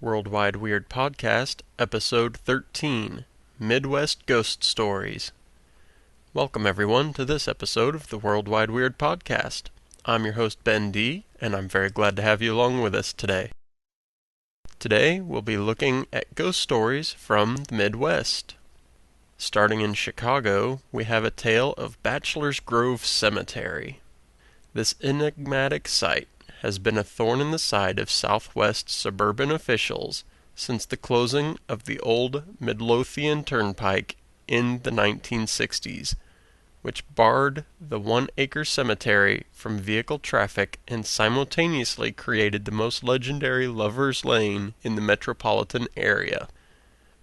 Worldwide Weird Podcast, Episode 13, Midwest Ghost Stories. Welcome everyone to this episode of the Worldwide Weird Podcast. I'm your host Ben D, and I'm very glad to have you along with us today. Today we'll be looking at ghost stories from the Midwest. Starting in Chicago, we have a tale of Bachelors Grove Cemetery. This enigmatic site has been a thorn in the side of Southwest suburban officials since the closing of the old Midlothian Turnpike in the 1960s, which barred the one-acre cemetery from vehicle traffic and simultaneously created the most legendary Lover's Lane in the metropolitan area.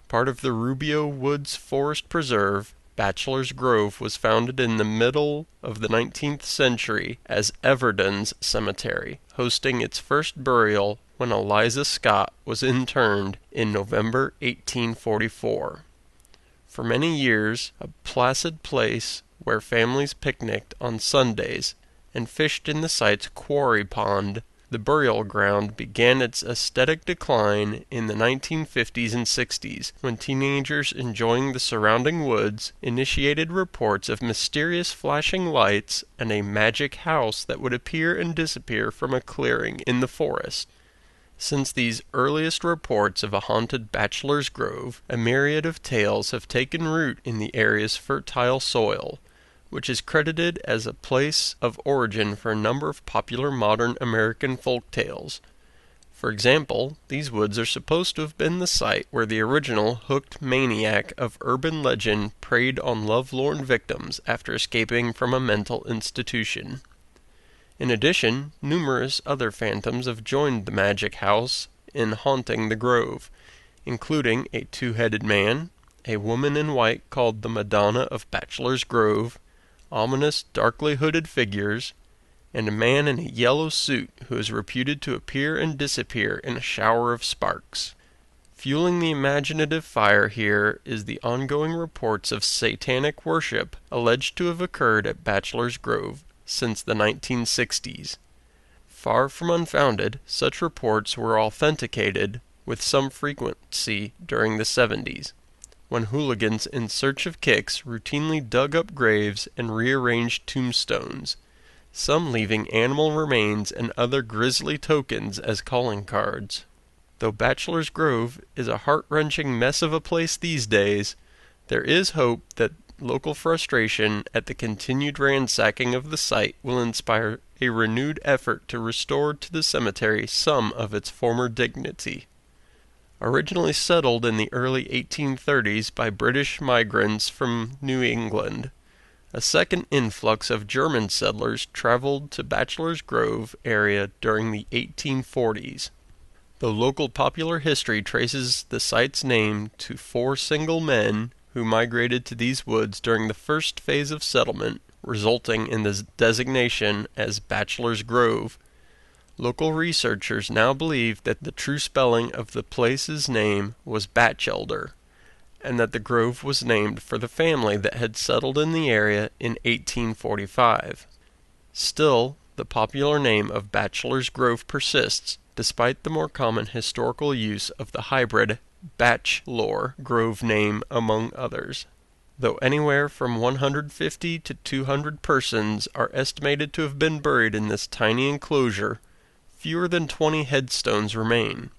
Part of the Rubio Woods Forest Preserve, Bachelors Grove was founded in the middle of the 19th century as Everden's Cemetery, hosting its first burial when Eliza Scott was interned in November 1844. For many years, a placid place where families picnicked on Sundays and fished in the site's quarry pond, the burial ground began its aesthetic decline in the 1950s and 60s, when teenagers enjoying the surrounding woods initiated reports of mysterious flashing lights and a magic house that would appear and disappear from a clearing in the forest. Since these earliest reports of a haunted Bachelor's Grove, a myriad of tales have taken root in the area's fertile soil, which is credited as a place of origin for a number of popular modern American folk tales. For example, these woods are supposed to have been the site where the original hooked maniac of urban legend preyed on lovelorn victims after escaping from a mental institution. In addition, numerous other phantoms have joined the magic house in haunting the grove, including a two-headed man, a woman in white called the Madonna of Bachelor's Grove, ominous, darkly hooded figures, and a man in a yellow suit who is reputed to appear and disappear in a shower of sparks. Fueling the imaginative fire here is the ongoing reports of satanic worship alleged to have occurred at Bachelor's Grove since the 1960s. Far from unfounded, such reports were authenticated with some frequency during the 70s. When hooligans in search of kicks routinely dug up graves and rearranged tombstones, some leaving animal remains and other grisly tokens as calling cards. Though Bachelor's Grove is a heart-wrenching mess of a place these days, there is hope that local frustration at the continued ransacking of the site will inspire a renewed effort to restore to the cemetery some of its former dignity. Originally settled in the early 1830s by British migrants from New England, a second influx of German settlers traveled to Bachelor's Grove area during the 1840s. Though local popular history traces the site's name to 4 single men who migrated to these woods during the first phase of settlement, resulting in the designation as Bachelor's Grove, local researchers now believe that the true spelling of the place's name was Batchelder, and that the grove was named for the family that had settled in the area in 1845. Still, the popular name of Bachelor's Grove persists, despite the more common historical use of the hybrid Bachelor Grove name among others. Though anywhere from 150 to 200 persons are estimated to have been buried in this tiny enclosure, fewer than 20 headstones remain.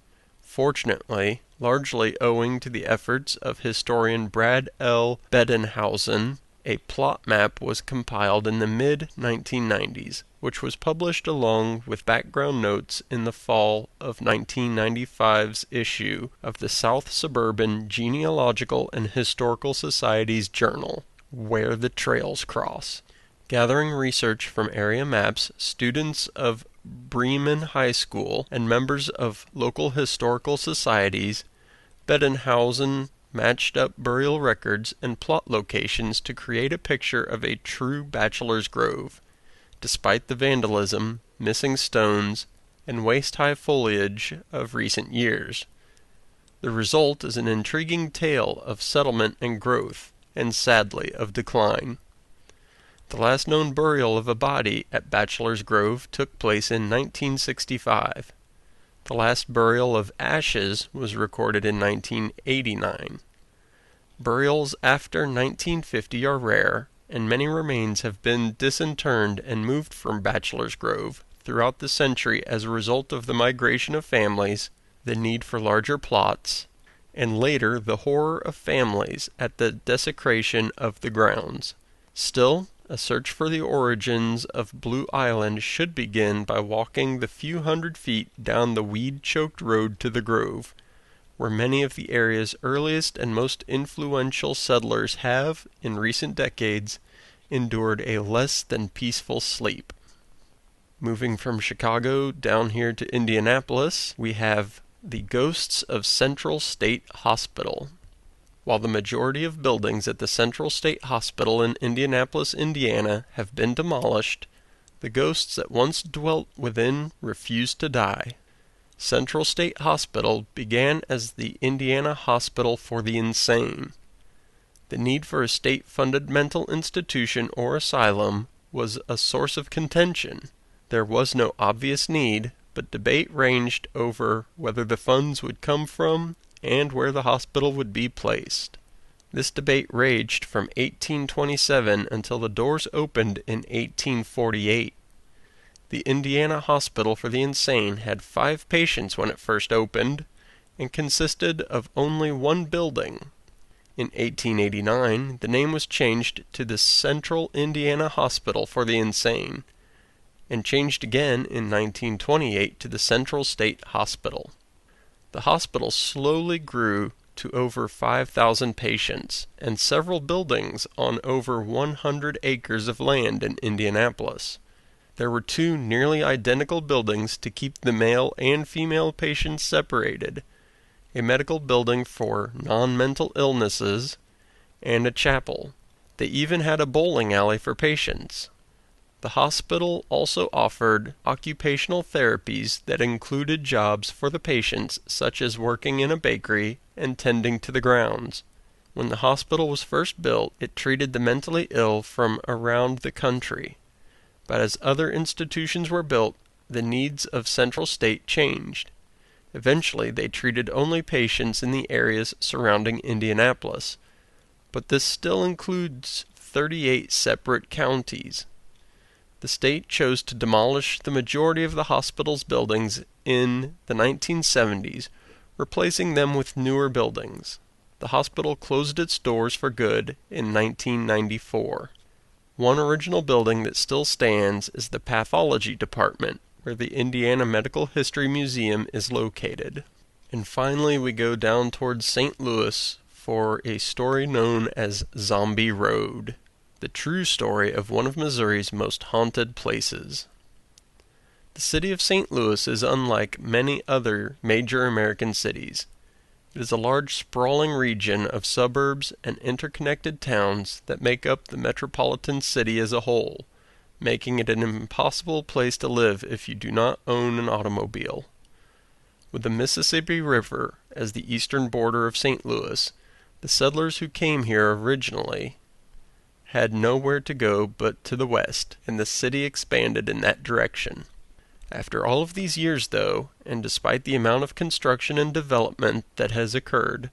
Fortunately, largely owing to the efforts of historian Brad L. Bedenhausen, a plot map was compiled in the mid-1990s, which was published along with background notes in the fall of 1995's issue of the South Suburban Genealogical and Historical Society's journal, Where the Trails Cross. Gathering research from area maps, students of Bremen High School and members of local historical societies, Bedenhausen matched up burial records and plot locations to create a picture of a true Bachelor's Grove. Despite the vandalism, missing stones, and waist-high foliage of recent years. The result is an intriguing tale of settlement and growth, and sadly of decline. The last known burial of a body at Bachelors Grove took place in 1965. The last burial of ashes was recorded in 1989. Burials after 1950 are rare, and many remains have been disinterred and moved from Bachelors Grove throughout the century as a result of the migration of families, the need for larger plots, and later the horror of families at the desecration of the grounds. Still, a search for the origins of Blue Island should begin by walking the few hundred feet down the weed-choked road to the Grove, where many of the area's earliest and most influential settlers have, in recent decades, endured a less than peaceful sleep. Moving from Chicago down here to Indianapolis, we have the ghosts of Central State Hospital. While the majority of buildings at the Central State Hospital in Indianapolis, Indiana have been demolished, the ghosts that once dwelt within refuse to die. Central State Hospital began as the Indiana Hospital for the Insane. The need for a state-funded mental institution or asylum was a source of contention. There was no obvious need, but debate ranged over whether the funds would come from and where the hospital would be placed. This debate raged from 1827 until the doors opened in 1848. The Indiana Hospital for the Insane had 5 patients when it first opened, and consisted of only one building. In 1889, the name was changed to the Central Indiana Hospital for the Insane, and changed again in 1928 to the Central State Hospital. The hospital slowly grew to over 5,000 patients and several buildings on over 100 acres of land in Indianapolis. There were 2 nearly identical buildings to keep the male and female patients separated, a medical building for non-mental illnesses, and a chapel. They even had a bowling alley for patients. The hospital also offered occupational therapies that included jobs for the patients, such as working in a bakery and tending to the grounds. When the hospital was first built, it treated the mentally ill from around the country. But as other institutions were built, the needs of Central State changed. Eventually, they treated only patients in the areas surrounding Indianapolis, but this still includes 38 separate counties. The state chose to demolish the majority of the hospital's buildings in the 1970s, replacing them with newer buildings. The hospital closed its doors for good in 1994. One original building that still stands is the Pathology Department, where the Indiana Medical History Museum is located. And finally, we go down towards St. Louis for a story known as Zombie Road, the true story of one of Missouri's most haunted places. The city of St. Louis is unlike many other major American cities. It is a large sprawling region of suburbs and interconnected towns that make up the metropolitan city as a whole, making it an impossible place to live if you do not own an automobile. With the Mississippi River as the eastern border of St. Louis, the settlers who came here originally had nowhere to go but to the west, and the city expanded in that direction. After all of these years, though, and despite the amount of construction and development that has occurred,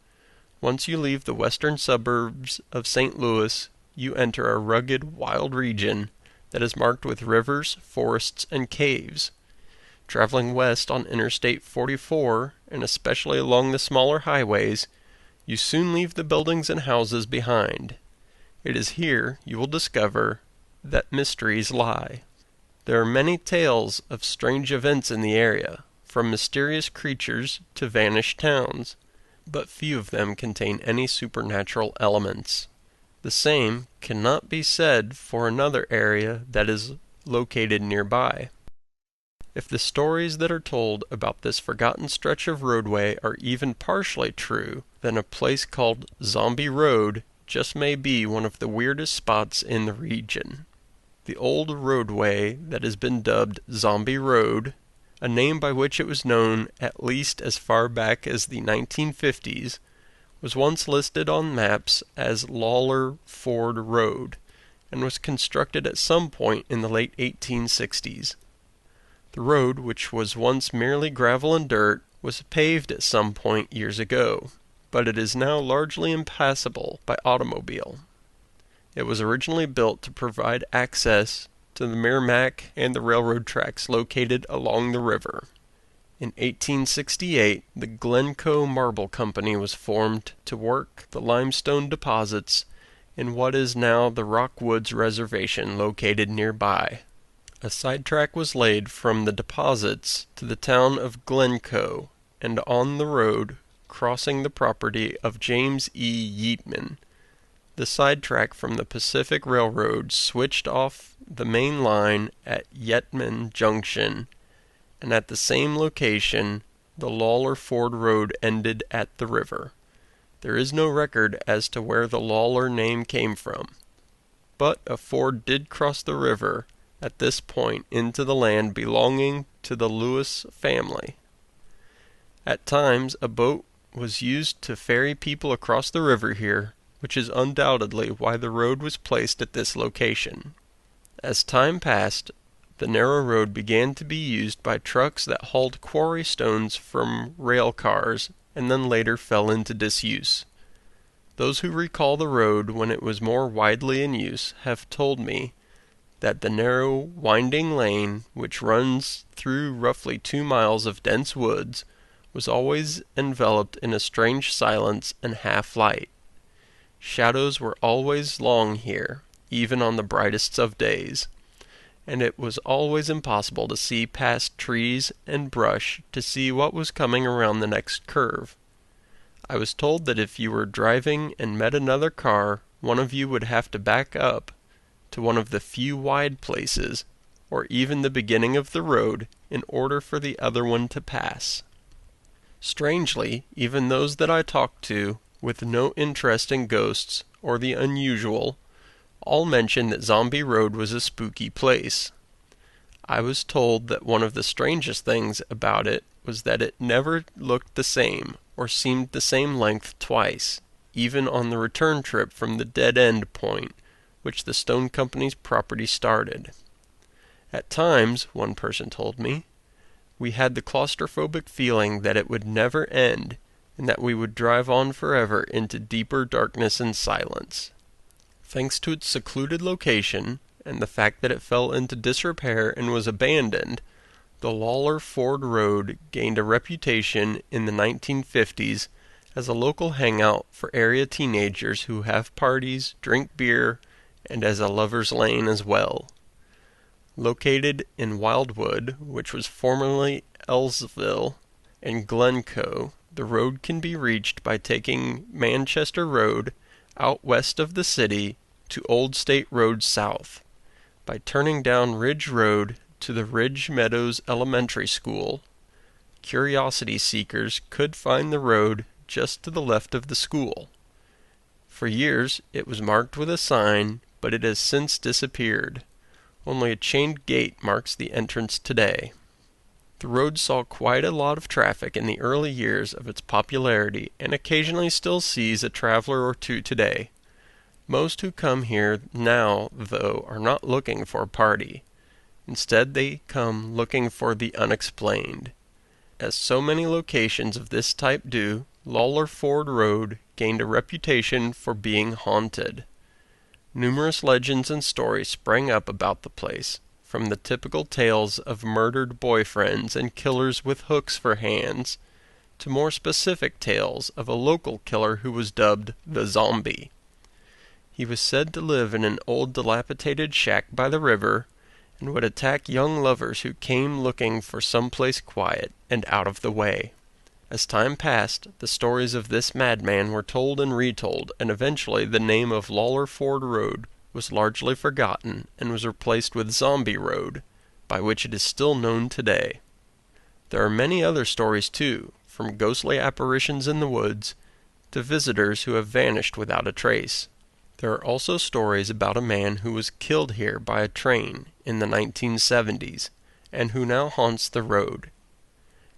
once you leave the western suburbs of St. Louis, you enter a rugged, wild region that is marked with rivers, forests, and caves. Traveling west on Interstate 44, and especially along the smaller highways, you soon leave the buildings and houses behind. It is here you will discover that mysteries lie. There are many tales of strange events in the area, from mysterious creatures to vanished towns, but few of them contain any supernatural elements. The same cannot be said for another area that is located nearby. If the stories that are told about this forgotten stretch of roadway are even partially true, then a place called Zombie Road just may be one of the weirdest spots in the region. The old roadway that has been dubbed Zombie Road, a name by which it was known at least as far back as the 1950s, was once listed on maps as Lawler Ford Road and was constructed at some point in the late 1860s. The road, which was once merely gravel and dirt, was paved at some point years ago, but it is now largely impassable by automobile. It was originally built to provide access to the Merrimack and the railroad tracks located along the river. In 1868, the Glencoe Marble Company was formed to work the limestone deposits in what is now the Rockwoods Reservation located nearby. A sidetrack was laid from the deposits to the town of Glencoe and on the road crossing the property of James E. Yeatman. The sidetrack from the Pacific Railroad switched off the main line at Yeatman Junction, and at the same location the Lawler Ford Road ended at the river. There is no record as to where the Lawler name came from, but a ford did cross the river at this point into the land belonging to the Lewis family. At times a boat was used to ferry people across the river here, which is undoubtedly why the road was placed at this location. As time passed, the narrow road began to be used by trucks that hauled quarry stones from rail cars and then later fell into disuse. Those who recall the road when it was more widely in use have told me that the narrow, winding lane, which runs through roughly 2 miles of dense woods, was always enveloped in a strange silence and half-light. Shadows were always long here, even on the brightest of days, and it was always impossible to see past trees and brush to see what was coming around the next curve. I was told that if you were driving and met another car, one of you would have to back up to one of the few wide places, or even the beginning of the road, in order for the other one to pass. Strangely, even those that I talked to, with no interest in ghosts or the unusual, all mentioned that Zombie Road was a spooky place. I was told that one of the strangest things about it was that it never looked the same or seemed the same length twice, even on the return trip from the dead-end point which the stone company's property started. At times, one person told me, we had the claustrophobic feeling that it would never end and that we would drive on forever into deeper darkness and silence. Thanks to its secluded location and the fact that it fell into disrepair and was abandoned, the Lawler Ford Road gained a reputation in the 1950s as a local hangout for area teenagers who have parties, drink beer, and as a lover's lane as well. Located in Wildwood, which was formerly Ellsville, and Glencoe, the road can be reached by taking Manchester Road out west of the city to Old State Road south, by turning down Ridge Road to the Ridge Meadows Elementary School. Curiosity seekers could find the road just to the left of the school. For years it was marked with a sign, but it has since disappeared. Only a chained gate marks the entrance today. The road saw quite a lot of traffic in the early years of its popularity and occasionally still sees a traveler or two today. Most who come here now, though, are not looking for a party. Instead, they come looking for the unexplained. As so many locations of this type do, Lawler Ford Road gained a reputation for being haunted. Numerous legends and stories sprang up about the place, from the typical tales of murdered boyfriends and killers with hooks for hands, to more specific tales of a local killer who was dubbed the Zombie. He was said to live in an old dilapidated shack by the river, and would attack young lovers who came looking for some place quiet and out of the way. As time passed, the stories of this madman were told and retold, and eventually the name of Lawler Ford Road was largely forgotten and was replaced with Zombie Road, by which it is still known today. There are many other stories too, from ghostly apparitions in the woods to visitors who have vanished without a trace. There are also stories about a man who was killed here by a train in the 1970s and who now haunts the road,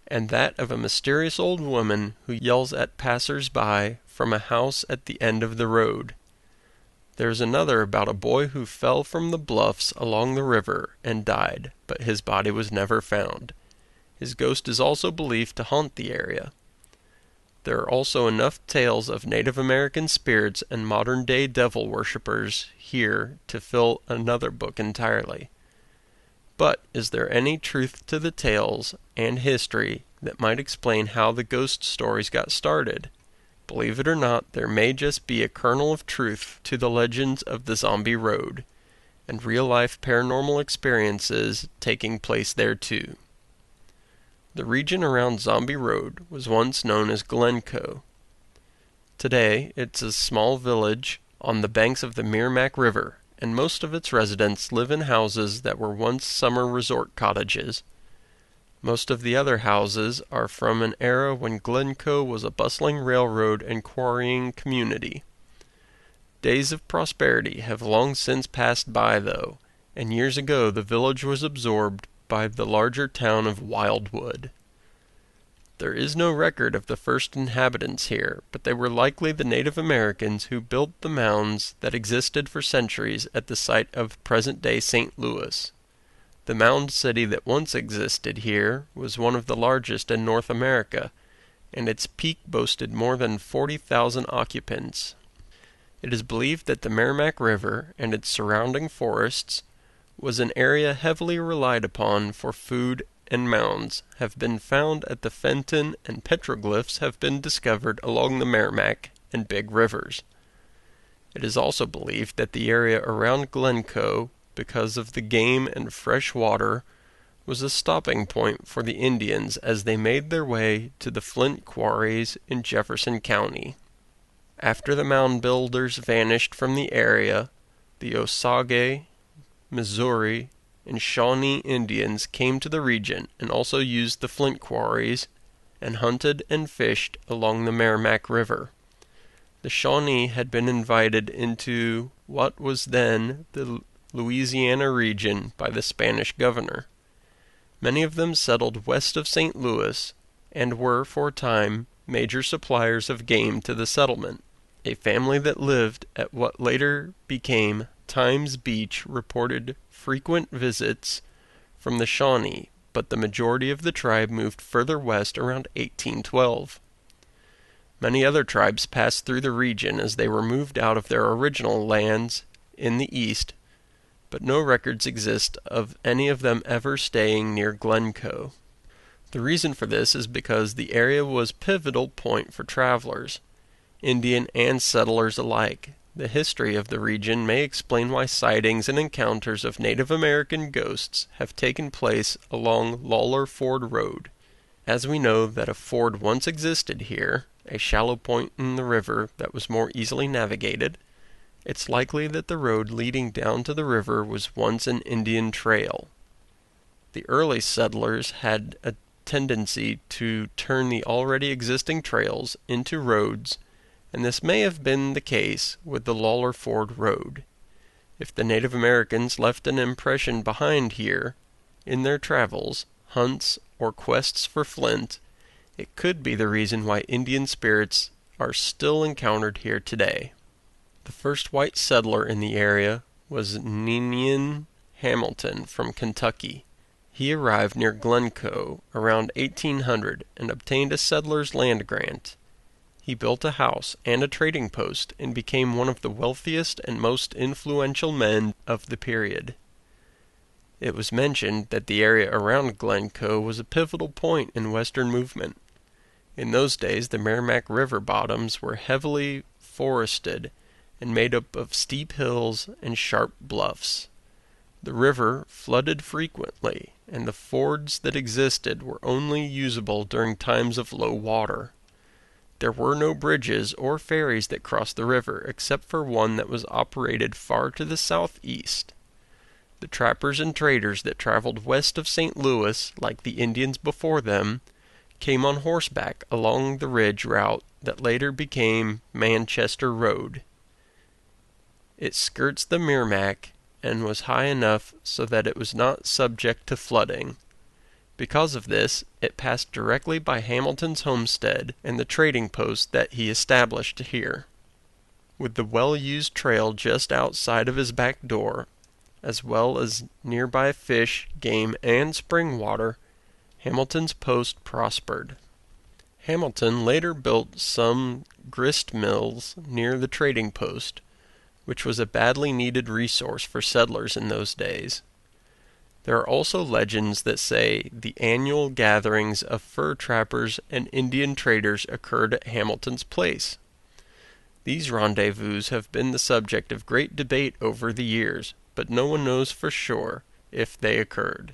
and that of a mysterious old woman who yells at passers-by from a house at the end of the road. There's another about a boy who fell from the bluffs along the river and died, but his body was never found. His ghost is also believed to haunt the area. There are also enough tales of Native American spirits and modern-day devil worshippers here to fill another book entirely. But is there any truth to the tales and history that might explain how the ghost stories got started? Believe it or not, there may just be a kernel of truth to the legends of the Zombie Road, and real-life paranormal experiences taking place there too. The region around Zombie Road was once known as Glencoe. Today, it's a small village on the banks of the Merrimack River, and most of its residents live in houses that were once summer resort cottages. Most of the other houses are from an era when Glencoe was a bustling railroad and quarrying community. Days of prosperity have long since passed by, though, and years ago the village was absorbed by the larger town of Wildwood. There is no record of the first inhabitants here, but they were likely the Native Americans who built the mounds that existed for centuries at the site of present-day St. Louis. The mound city that once existed here was one of the largest in North America, and its peak boasted more than 40,000 occupants. It is believed that the Merrimack River and its surrounding forests was an area heavily relied upon for food, and mounds have been found at the Fenton, and petroglyphs have been discovered along the Merrimack and Big Rivers. It is also believed that the area around Glencoe, because of the game and fresh water, was a stopping point for the Indians as they made their way to the flint quarries in Jefferson County. After the mound builders vanished from the area, the Osage, Missouri, and Shawnee Indians came to the region and also used the flint quarries and hunted and fished along the Merrimack River. The Shawnee had been invited into what was then the Louisiana region by the Spanish governor. Many of them settled west of St. Louis and were, for a time, major suppliers of game to the settlement. A family that lived at what later became Times Beach reported frequent visits from the Shawnee, but the majority of the tribe moved further west around 1812. Many other tribes passed through the region as they were moved out of their original lands in the east, but no records exist of any of them ever staying near Glencoe. The reason for this is because the area was a pivotal point for travelers, Indian and settlers alike. The history of the region may explain why sightings and encounters of Native American ghosts have taken place along Lawler Ford Road. As we know that a ford once existed here, a shallow point in the river that was more easily navigated, it's likely that the road leading down to the river was once an Indian trail. The early settlers had a tendency to turn the already existing trails into roads, and this may have been the case with the Lawler Ford Road. If the Native Americans left an impression behind here in their travels, hunts, or quests for flint, it could be the reason why Indian spirits are still encountered here today. The first white settler in the area was Ninian Hamilton from Kentucky. He arrived near Glencoe around 1800 and obtained a settler's land grant. He built a house and a trading post and became one of the wealthiest and most influential men of the period. It was mentioned that the area around Glencoe was a pivotal point in Western movement. In those days, the Merrimack River bottoms were heavily forested and made up of steep hills and sharp bluffs. The river flooded frequently, and the fords that existed were only usable during times of low water. There were no bridges or ferries that crossed the river, except for one that was operated far to the southeast. The trappers and traders that traveled west of St. Louis, like the Indians before them, came on horseback along the ridge route that later became Manchester Road. It skirts the Merrimack and was high enough so that it was not subject to flooding. Because of this, it passed directly by Hamilton's homestead and the trading post that he established here. With the well-used trail just outside of his back door, as well as nearby fish, game, and spring water, Hamilton's post prospered. Hamilton later built some grist mills near the trading post, which was a badly needed resource for settlers in those days. There are also legends that say the annual gatherings of fur trappers and Indian traders occurred at Hamilton's place. These rendezvous have been the subject of great debate over the years, but no one knows for sure if they occurred.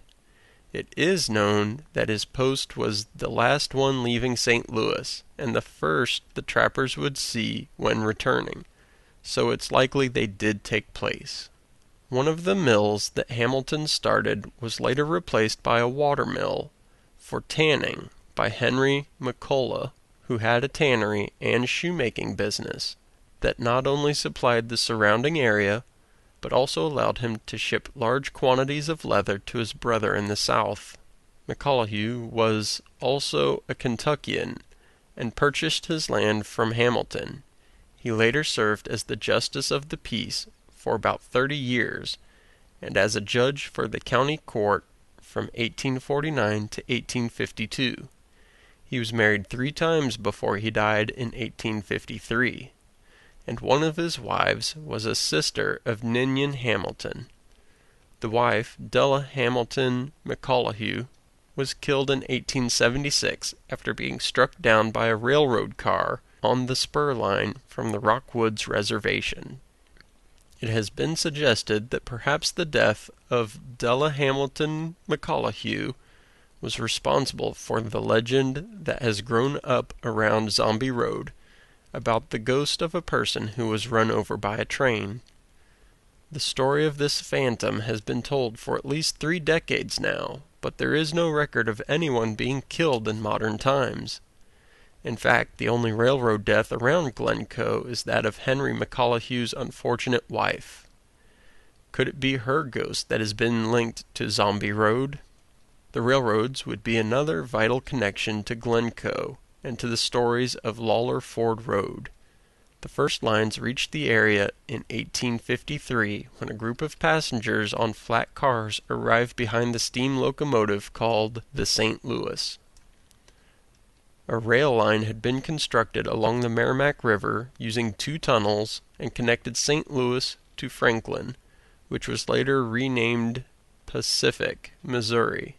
It is known that his post was the last one leaving St. Louis, and the first the trappers would see when returning, so it's likely they did take place. One of the mills that Hamilton started was later replaced by a water mill for tanning by Henry McCullough, who had a tannery and shoemaking business that not only supplied the surrounding area, but also allowed him to ship large quantities of leather to his brother in the South. McCullough was also a Kentuckian and purchased his land from Hamilton. He later served as the Justice of the Peace for about 30 years, and as a judge for the county court from 1849 to 1852. He was married 3 times before he died in 1853, and one of his wives was a sister of Ninian Hamilton. The wife, Della Hamilton McCullough, was killed in 1876 after being struck down by a railroad car on the spur line from the Rockwoods Reservation. It has been suggested that perhaps the death of Della Hamilton McCullough was responsible for the legend that has grown up around Zombie Road about the ghost of a person who was run over by a train. The story of this phantom has been told for at least 3 decades now, but there is no record of anyone being killed in modern times. In fact, the only railroad death around Glencoe is that of Henry McCullough's unfortunate wife. Could it be her ghost that has been linked to Zombie Road? The railroads would be another vital connection to Glencoe and to the stories of Lawler Ford Road. The first lines reached the area in 1853 when a group of passengers on flat cars arrived behind the steam locomotive called the St. Louis. A rail line had been constructed along the Merrimack River using 2 tunnels and connected St. Louis to Franklin, which was later renamed Pacific, Missouri.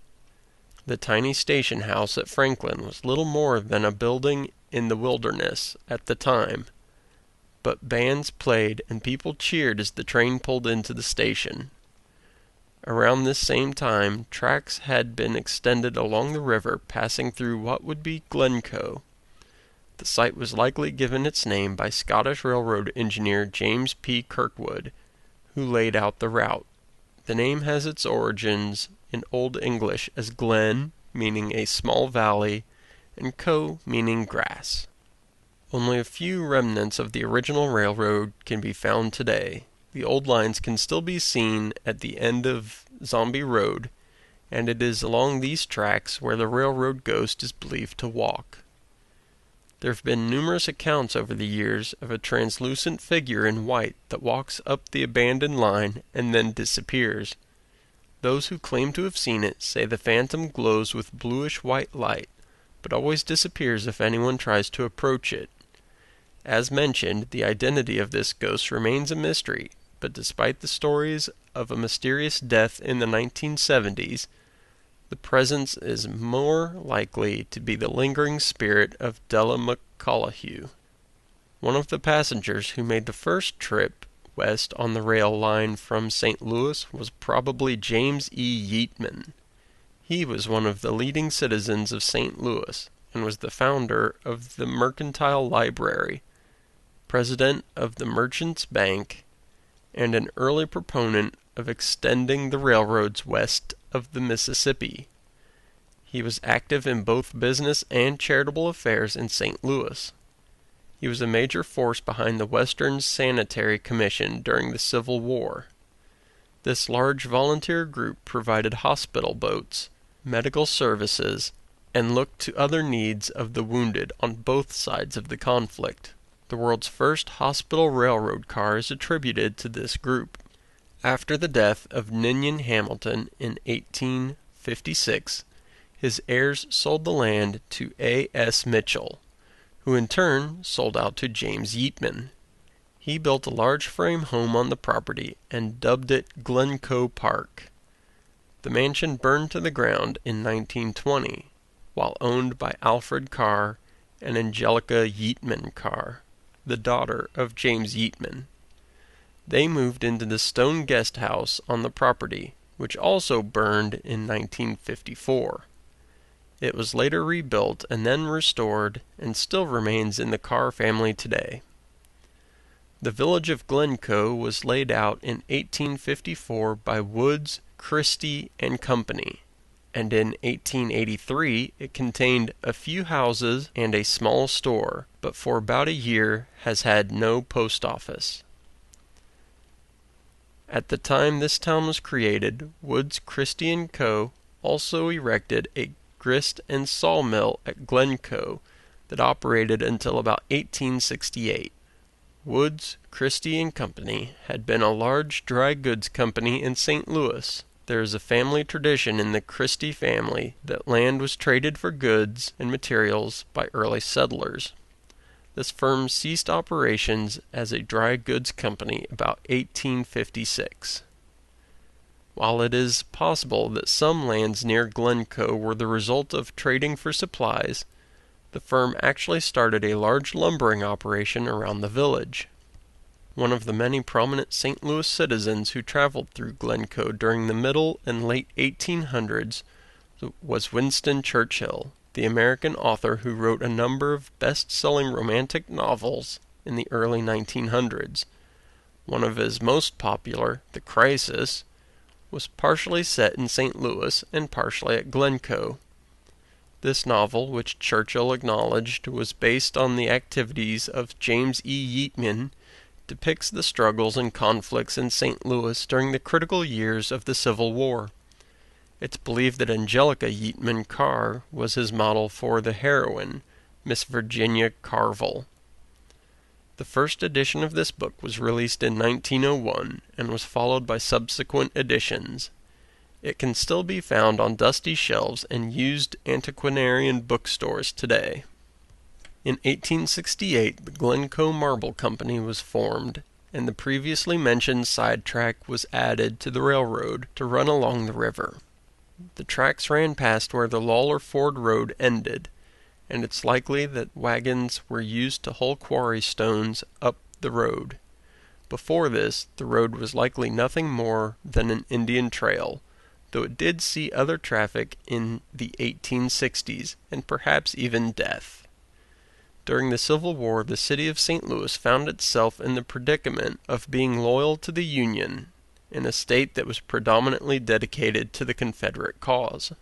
The tiny station house at Franklin was little more than a building in the wilderness at the time, but bands played and people cheered as the train pulled into the station. Around this same time, tracks had been extended along the river passing through what would be Glencoe. The site was likely given its name by Scottish railroad engineer James P. Kirkwood, who laid out the route. The name has its origins in Old English as Glen, meaning a small valley, and coe, meaning grass. Only a few remnants of the original railroad can be found today. The old lines can still be seen at the end of Zombie Road, and it is along these tracks where the railroad ghost is believed to walk. There have been numerous accounts over the years of a translucent figure in white that walks up the abandoned line and then disappears. Those who claim to have seen it say the phantom glows with bluish-white light, but always disappears if anyone tries to approach it. As mentioned, the identity of this ghost remains a mystery, but despite the stories of a mysterious death in the 1970s, the presence is more likely to be the lingering spirit of Della McCullough. One of the passengers who made the first trip west on the rail line from St. Louis was probably James E. Yeatman. He was one of the leading citizens of St. Louis and was the founder of the Mercantile Library, president of the Merchants' Bank, and an early proponent of extending the railroads west of the Mississippi. He was active in both business and charitable affairs in St. Louis. He was a major force behind the Western Sanitary Commission during the Civil War. This large volunteer group provided hospital boats, medical services, and looked to other needs of the wounded on both sides of the conflict. The world's first hospital railroad car is attributed to this group. After the death of Ninian Hamilton in 1856, his heirs sold the land to A.S. Mitchell, who in turn sold out to James Yeatman. He built a large frame home on the property and dubbed it Glencoe Park. The mansion burned to the ground in 1920, while owned by Alfred Carr and Angelica Yeatman Carr, the daughter of James Yeatman. They moved into the stone guest house on the property, which also burned in 1954. It was later rebuilt and then restored and still remains in the Carr family today. The village of Glencoe was laid out in 1854 by Woods, Christie and Company, and in 1883 it contained a few houses and a small store, but for about a year has had no post office. At the time this town was created, Woods, Christie and Co. also erected a grist and sawmill at Glencoe that operated until about 1868. Woods, Christie and Company had been a large dry goods company in St. Louis. There is a family tradition in the Christie family that land was traded for goods and materials by early settlers. This firm ceased operations as a dry goods company about 1856. While it is possible that some lands near Glencoe were the result of trading for supplies, the firm actually started a large lumbering operation around the village. One of the many prominent St. Louis citizens who traveled through Glencoe during the middle and late 1800s was Winston Churchill, the American author who wrote a number of best-selling romantic novels in the early 1900s. One of his most popular, The Crisis, was partially set in St. Louis and partially at Glencoe. This novel, which Churchill acknowledged was based on the activities of James E. Yeatman, depicts the struggles and conflicts in St. Louis during the critical years of the Civil War. It's believed that Angelica Yeatman Carr was his model for the heroine, Miss Virginia Carville. The first edition of this book was released in 1901 and was followed by subsequent editions. It can still be found on dusty shelves in used antiquarian bookstores today. In 1868, the Glencoe Marble Company was formed, and the previously mentioned sidetrack was added to the railroad to run along the river. The tracks ran past where the Lawler Ford Road ended, and it's likely that wagons were used to haul quarry stones up the road. Before this, the road was likely nothing more than an Indian trail, though it did see other traffic in the 1860s, and perhaps even death. During the Civil War, the city of St. Louis found itself in the predicament of being loyal to the Union, in a state that was predominantly dedicated to the Confederate cause.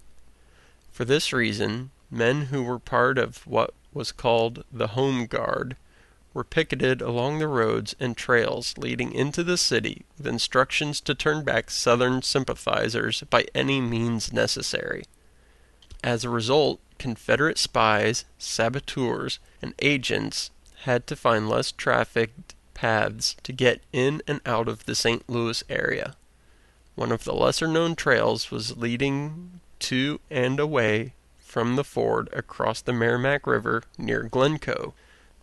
For this reason, men who were part of what was called the Home Guard were picketed along the roads and trails leading into the city with instructions to turn back Southern sympathizers by any means necessary. As a result, Confederate spies, saboteurs, and agents had to find less trafficked paths to get in and out of the St. Louis area. One of the lesser-known trails was leading to and away from the ford across the Merrimack River near Glencoe.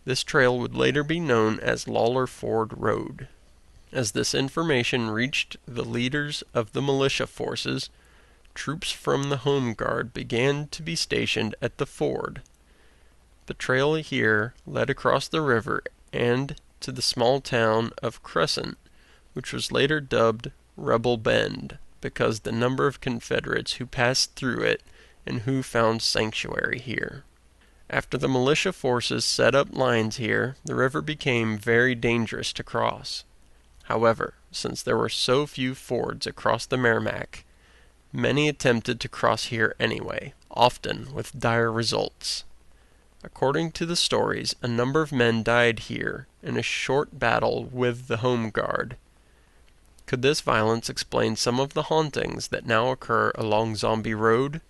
This trail would later be known as Lawler Ford Road. As this information reached the leaders of the militia forces, troops from the Home Guard began to be stationed at the ford. The trail here led across the river and to the small town of Crescent, which was later dubbed Rebel Bend because the number of Confederates who passed through it and who found sanctuary here. After the militia forces set up lines here, the river became very dangerous to cross. However, since there were so few fords across the Merrimack, many attempted to cross here anyway, often with dire results. According to the stories, a number of men died here in a short battle with the Home Guard. Could this violence explain some of the hauntings that now occur along Zombie Road?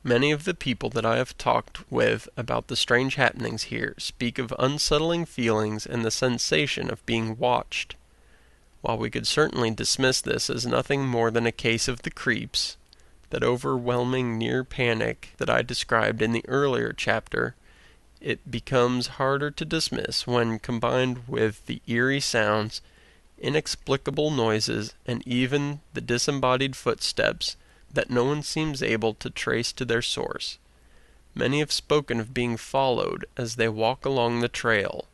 Many of the people that I have talked with about the strange happenings here speak of unsettling feelings and the sensation of being watched. While we could certainly dismiss this as nothing more than a case of the creeps, that overwhelming near panic that I described in the earlier chapter, it becomes harder to dismiss when combined with the eerie sounds, inexplicable noises, and even the disembodied footsteps that no one seems able to trace to their source. Many have spoken of being followed as they walk along the trail,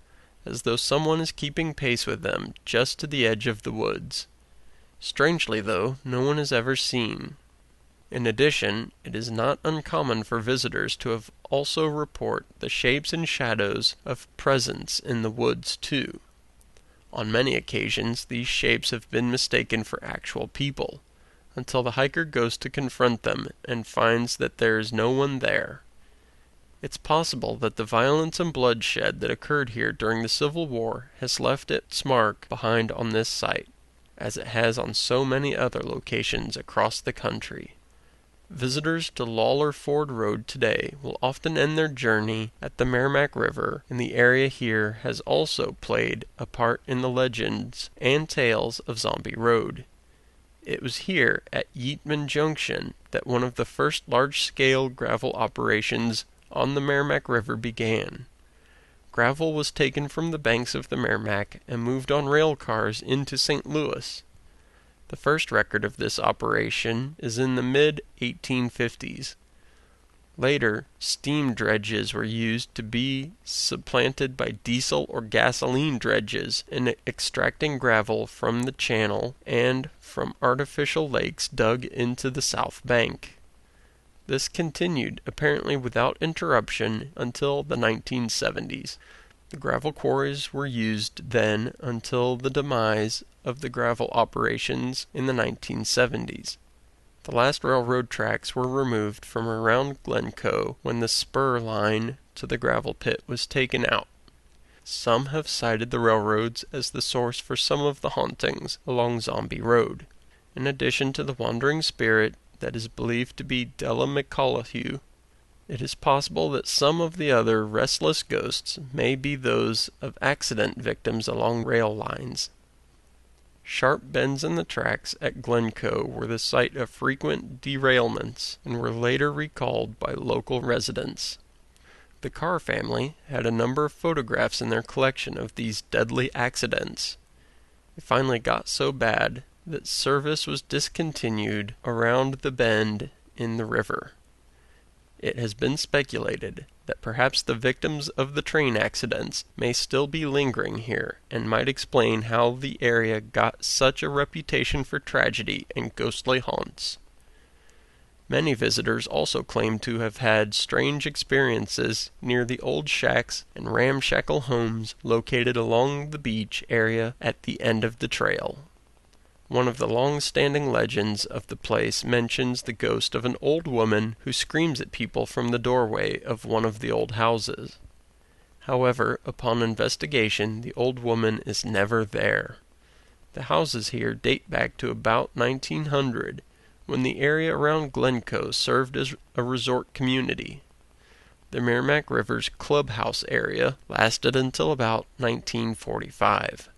as though someone is keeping pace with them just to the edge of the woods. Strangely, though, no one is ever seen. In addition, it is not uncommon for visitors to have also report the shapes and shadows of presence in the woods, too. On many occasions, these shapes have been mistaken for actual people, until the hiker goes to confront them and finds that there is no one there. It's possible that the violence and bloodshed that occurred here during the Civil War has left its mark behind on this site, as it has on so many other locations across the country. Visitors to Lawler Ford Road today will often end their journey at the Merrimack River, and the area here has also played a part in the legends and tales of Zombie Road. It was here at Yeatman Junction that one of the first large-scale gravel operations on the Merrimack River began. Gravel was taken from the banks of the Merrimack and moved on rail cars into St. Louis. The first record of this operation is in the mid-1850s. Later, steam dredges were used to be supplanted by diesel or gasoline dredges in extracting gravel from the channel and from artificial lakes dug into the south bank. This continued apparently without interruption until the 1970s. The gravel quarries were used then until the demise of the gravel operations in the 1970s. The last railroad tracks were removed from around Glencoe when the spur line to the gravel pit was taken out. Some have cited the railroads as the source for some of the hauntings along Zombie Road. In addition to the wandering spirit that is believed to be Della McCullough, it is possible that some of the other restless ghosts may be those of accident victims along rail lines. Sharp bends in the tracks at Glencoe were the site of frequent derailments and were later recalled by local residents. The Carr family had a number of photographs in their collection of these deadly accidents. It finally got so bad that service was discontinued around the bend in the river. It has been speculated that perhaps the victims of the train accidents may still be lingering here and might explain how the area got such a reputation for tragedy and ghostly haunts. Many visitors also claim to have had strange experiences near the old shacks and ramshackle homes located along the beach area at the end of the trail. One of the long-standing legends of the place mentions the ghost of an old woman who screams at people from the doorway of one of the old houses. However, upon investigation, the old woman is never there. The houses here date back to about 1900, when the area around Glencoe served as a resort community. The Merrimack River's clubhouse area lasted until about 1945.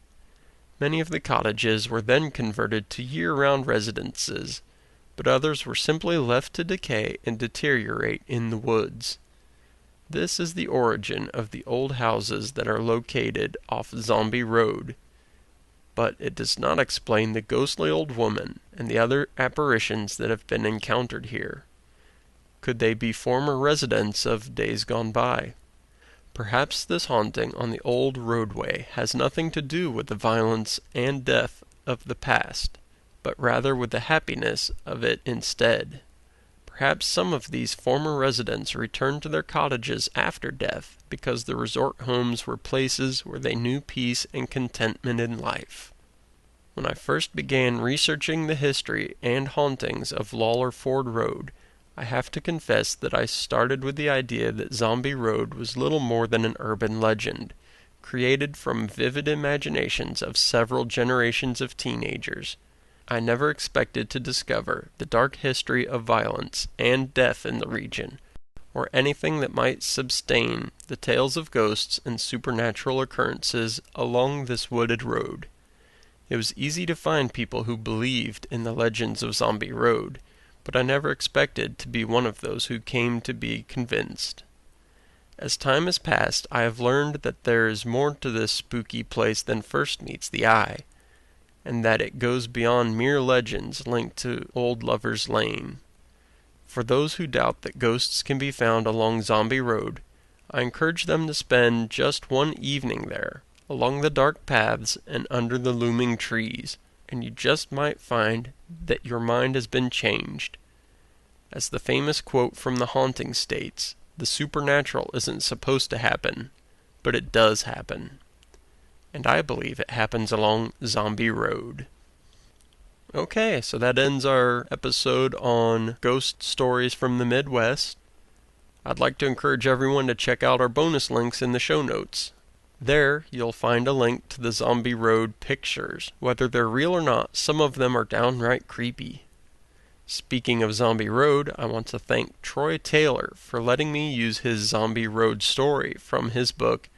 Many of the cottages were then converted to year-round residences, but others were simply left to decay and deteriorate in the woods. This is the origin of the old houses that are located off Zombie Road, but it does not explain the ghostly old woman and the other apparitions that have been encountered here. Could they be former residents of days gone by? Perhaps this haunting on the old roadway has nothing to do with the violence and death of the past, but rather with the happiness of it instead. Perhaps some of these former residents returned to their cottages after death because the resort homes were places where they knew peace and contentment in life. When I first began researching the history and hauntings of Lawler Ford Road, I have to confess that I started with the idea that Zombie Road was little more than an urban legend, created from vivid imaginations of several generations of teenagers. I never expected to discover the dark history of violence and death in the region, or anything that might sustain the tales of ghosts and supernatural occurrences along this wooded road. It was easy to find people who believed in the legends of Zombie Road, but I never expected to be one of those who came to be convinced. As time has passed, I have learned that there is more to this spooky place than first meets the eye, and that it goes beyond mere legends linked to Old Lover's Lane. For those who doubt that ghosts can be found along Zombie Road, I encourage them to spend just one evening there, along the dark paths and under the looming trees, and you just might find that your mind has been changed. As the famous quote from The Haunting states, the supernatural isn't supposed to happen, but it does happen. And I believe it happens along Zombie Road. Okay, so that ends our episode on ghost stories from the Midwest. I'd like to encourage everyone to check out our bonus links in the show notes. There, you'll find a link to the Zombie Road pictures. Whether they're real or not, some of them are downright creepy. Speaking of Zombie Road, I want to thank Troy Taylor for letting me use his Zombie Road story from his book,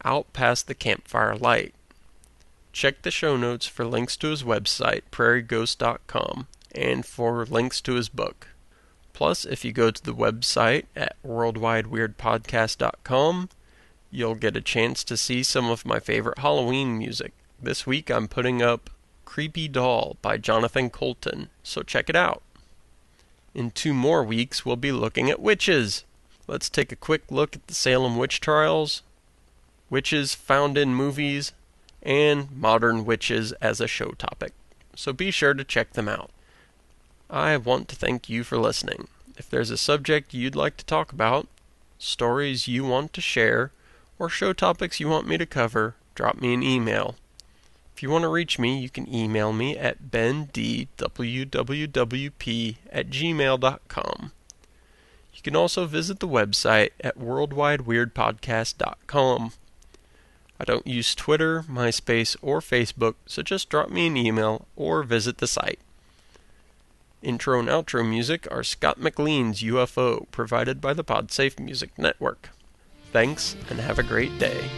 Out Past the Campfire Light. Check the show notes for links to his website, prairieghost.com, and for links to his book. Plus, if you go to the website at worldwideweirdpodcast.com, you'll get a chance to see some of my favorite Halloween music. This week I'm putting up Creepy Doll by Jonathan Colton, so check it out. In 2 more weeks we'll be looking at witches. Let's take a quick look at the Salem witch trials, witches found in movies, and modern witches as a show topic. So be sure to check them out. I want to thank you for listening. If there's a subject you'd like to talk about, stories you want to share, or show topics you want me to cover, drop me an email. If you want to reach me, you can email me at bendwwp@gmail.com. You can also visit the website at worldwideweirdpodcast.com. I don't use Twitter, MySpace, or Facebook, so just drop me an email or visit the site. Intro and outro music are Scott McLean's UFO, provided by the PodSafe Music Network. Thanks, and have a great day.